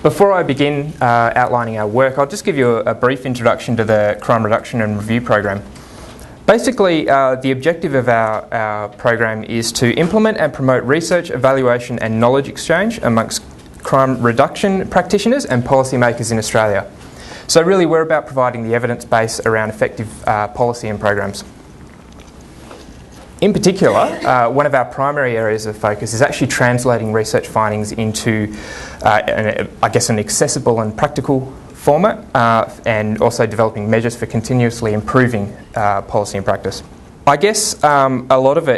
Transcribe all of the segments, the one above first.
Before I begin outlining our work, I'll just give you a brief introduction to the Crime Reduction and Review Program. Basically, the objective of our program is to implement and promote research, evaluation and knowledge exchange amongst crime reduction practitioners and policymakers in Australia. So really we're about providing the evidence base around effective policy and programs. In particular, one of our primary areas of focus is actually translating research findings into, an accessible and practical format, and also developing measures for continuously improving policy and practice. I guess a lot of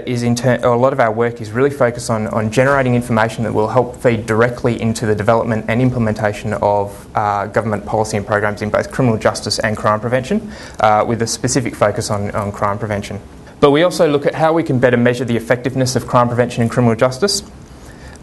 our work is really focused on generating information that will help feed directly into the development and implementation of government policy and programs in both criminal justice and crime prevention, with a specific focus on crime prevention. But we also look at how we can better measure the effectiveness of crime prevention in criminal justice,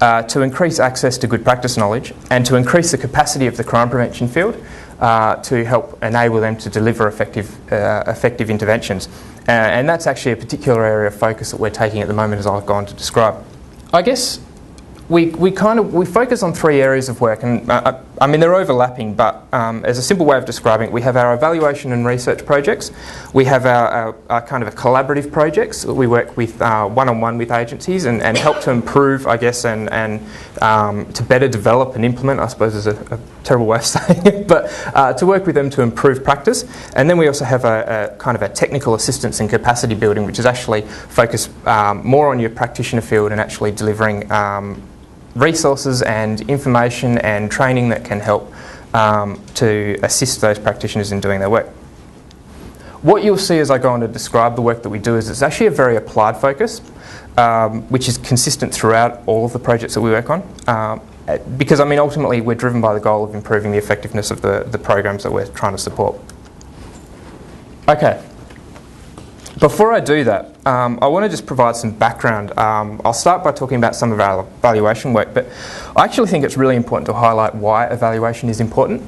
to increase access to good practice knowledge, and to increase the capacity of the crime prevention field to help enable them to deliver effective interventions. And that's actually a particular area of focus that we're taking at the moment, as I'll go on to describe. I guess we focus on three areas of work, and they're overlapping, but as a simple way of describing it, we have our evaluation and research projects, we have our kind of collaborative projects that we work with one-on-one with agencies and help to improve, I guess, and to better develop and implement, I suppose is a terrible way of saying it, but to work with them to improve practice. And then we also have a kind of a technical assistance and capacity building, which is actually focused more on your practitioner field and actually delivering resources and information and training that can help to assist those practitioners in doing their work. What you'll see as I go on to describe the work that we do is it's actually a very applied focus, which is consistent throughout all of the projects that we work on, because ultimately we're driven by the goal of improving the effectiveness of the programs that we're trying to support. Okay. Before I do that, I want to just provide some background. I'll start by talking about some of our evaluation work, but I actually think it's really important to highlight why evaluation is important.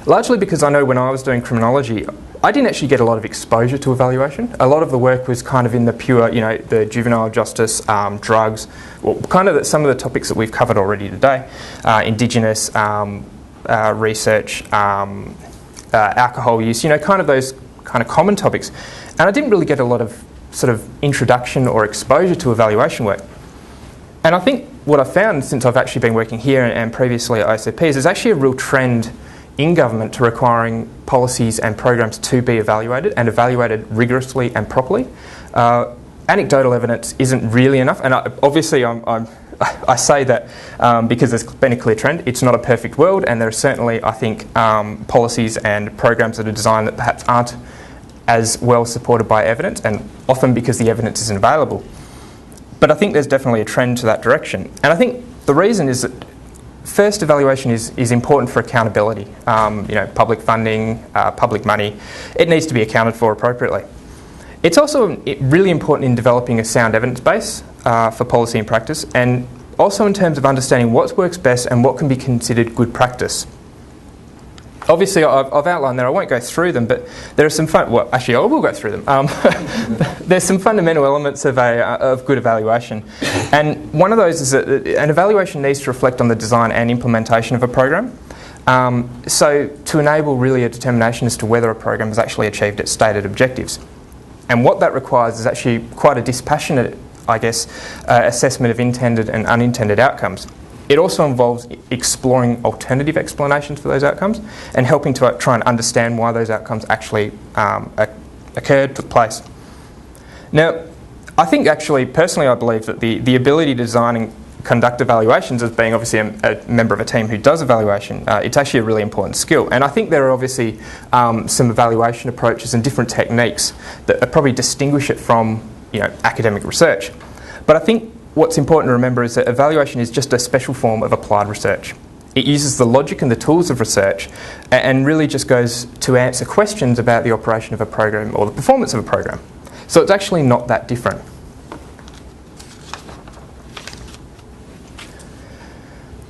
Largely because I know when I was doing criminology, I didn't actually get a lot of exposure to evaluation. A lot of the work was kind of in the pure, the juvenile justice, drugs, kind of some of the topics that we've covered already today, Indigenous research, alcohol use, kind of those kind of common topics. And I didn't really get a lot of sort of introduction or exposure to evaluation work. And I think what I've found since I've actually been working here and previously at OCP is there's actually a real trend in government to requiring policies and programs to be evaluated and evaluated rigorously and properly. Anecdotal evidence isn't really enough, and I say that because there's been a clear trend. It's not a perfect world, and there are certainly, I think, policies and programs that are designed that perhaps aren't as well supported by evidence, and often because the evidence isn't available. But I think there's definitely a trend to that direction. And I think the reason is that first, evaluation is important for accountability. Public funding, public money, it needs to be accounted for appropriately. It's also really important in developing a sound evidence base for policy and practice, and also in terms of understanding what works best and what can be considered good practice. Obviously, I've outlined there, I won't go through them, but there are some I will go through them. There's some fundamental elements of good evaluation. And one of those is that an evaluation needs to reflect on the design and implementation of a program. So to enable really a determination as to whether a program has actually achieved its stated objectives. And what that requires is actually quite a dispassionate, assessment of intended and unintended outcomes. It also involves exploring alternative explanations for those outcomes and helping to try and understand why those outcomes actually took place. Now, I think personally I believe that the ability to design and conduct evaluations, as being obviously a member of a team who does evaluation, it's actually a really important skill. And I think there are obviously some evaluation approaches and different techniques that probably distinguish it from academic research. But I think what's important to remember is that evaluation is just a special form of applied research. It uses the logic and the tools of research and really just goes to answer questions about the operation of a program or the performance of a program. So it's actually not that different.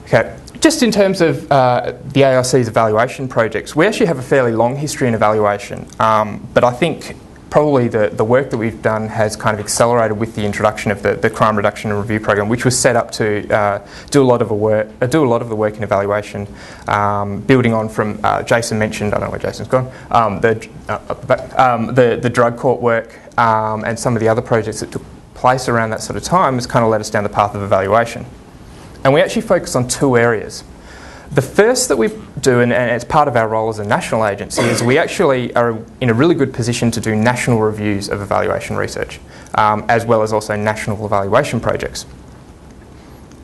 Okay, just in terms of the ARC's evaluation projects, we actually have a fairly long history in evaluation, but I think probably the work that we've done has kind of accelerated with the introduction of the crime reduction and review program, which was set up to do a lot of the work in evaluation, building on from Jason mentioned. I don't know where Jason's gone. The drug court work and some of the other projects that took place around that sort of time has kind of led us down the path of evaluation. And we actually focus on two areas. The first that we do, and it's part of our role as a national agency, is we actually are in a really good position to do national reviews of evaluation research, as well as also national evaluation projects.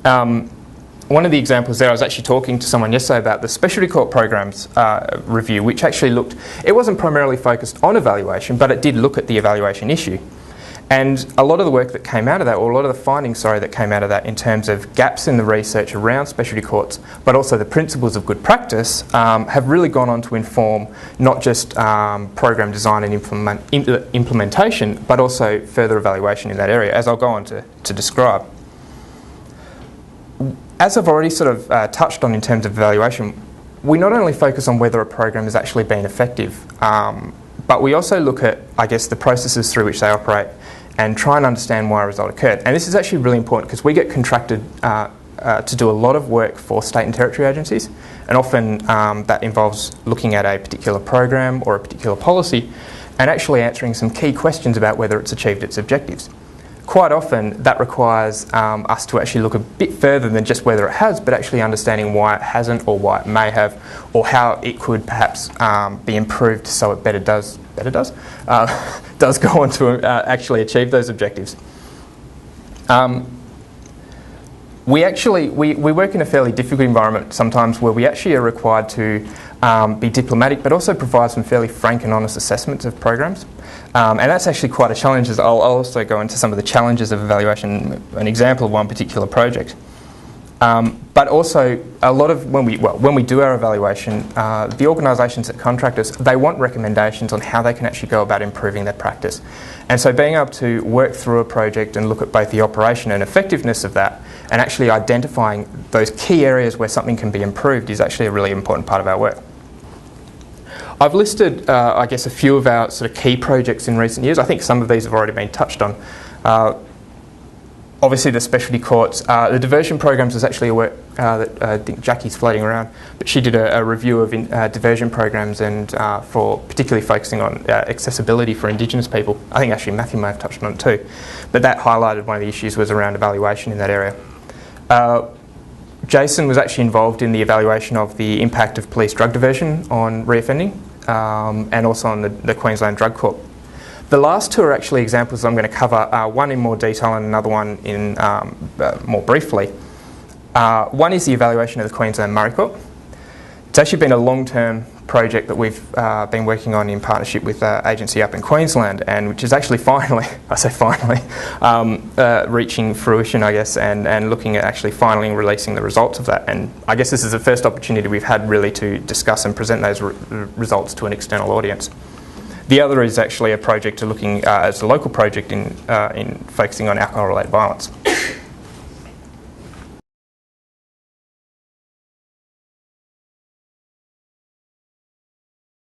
One of the examples there, I was actually talking to someone yesterday about the specialty court programs review, which actually looked, it wasn't primarily focused on evaluation, but it did look at the evaluation issue. And a lot of the work that came out of that, or a lot of the findings, that came out of that in terms of gaps in the research around specialty courts, but also the principles of good practice, have really gone on to inform not just program design and implementation, but also further evaluation in that area, as I'll go on to describe. As I've already sort of touched on in terms of evaluation, we not only focus on whether a program has actually been effective, but we also look at, I guess, the processes through which they operate and try and understand why a result occurred. And this is actually really important because we get contracted to do a lot of work for state and territory agencies, and often that involves looking at a particular program or a particular policy and actually answering some key questions about whether it's achieved its objectives. Quite often that requires us to actually look a bit further than just whether it has, but actually understanding why it hasn't, or why it may have, or how it could perhaps be improved so it does go on to actually achieve those objectives. We work in a fairly difficult environment sometimes, where we actually are required to be diplomatic, but also provide some fairly frank and honest assessments of programs. And that's actually quite a challenge, as I'll also go into some of the challenges of evaluation, an example of one particular project. But also, a lot of when we do our evaluation, the organisations that contract us, they want recommendations on how they can actually go about improving their practice. And so being able to work through a project and look at both the operation and effectiveness of that, and actually identifying those key areas where something can be improved, is actually a really important part of our work. I've listed, I guess, a few of our sort of key projects in recent years. I think some of these have already been touched on. Obviously, the specialty courts. The diversion programs is actually a work that I think Jackie's floating around, but she did a review of diversion programs, and for particularly focusing on accessibility for Indigenous people. I think actually Matthew may have touched on it too, but that highlighted one of the issues was around evaluation in that area. Jason was actually involved in the evaluation of the impact of police drug diversion on reoffending, and also on the Queensland drug court. The last two are actually examples I'm going to cover, one in more detail and another one in more briefly. One is the evaluation of the Queensland Maricop. It's actually been a long-term project that we've been working on in partnership with an agency up in Queensland, and which is actually finally, reaching fruition, I guess, and looking at actually finally releasing the results of that. And I guess this is the first opportunity we've had really to discuss and present those results to an external audience. The other is actually a project looking as a local project in focusing on alcohol-related violence.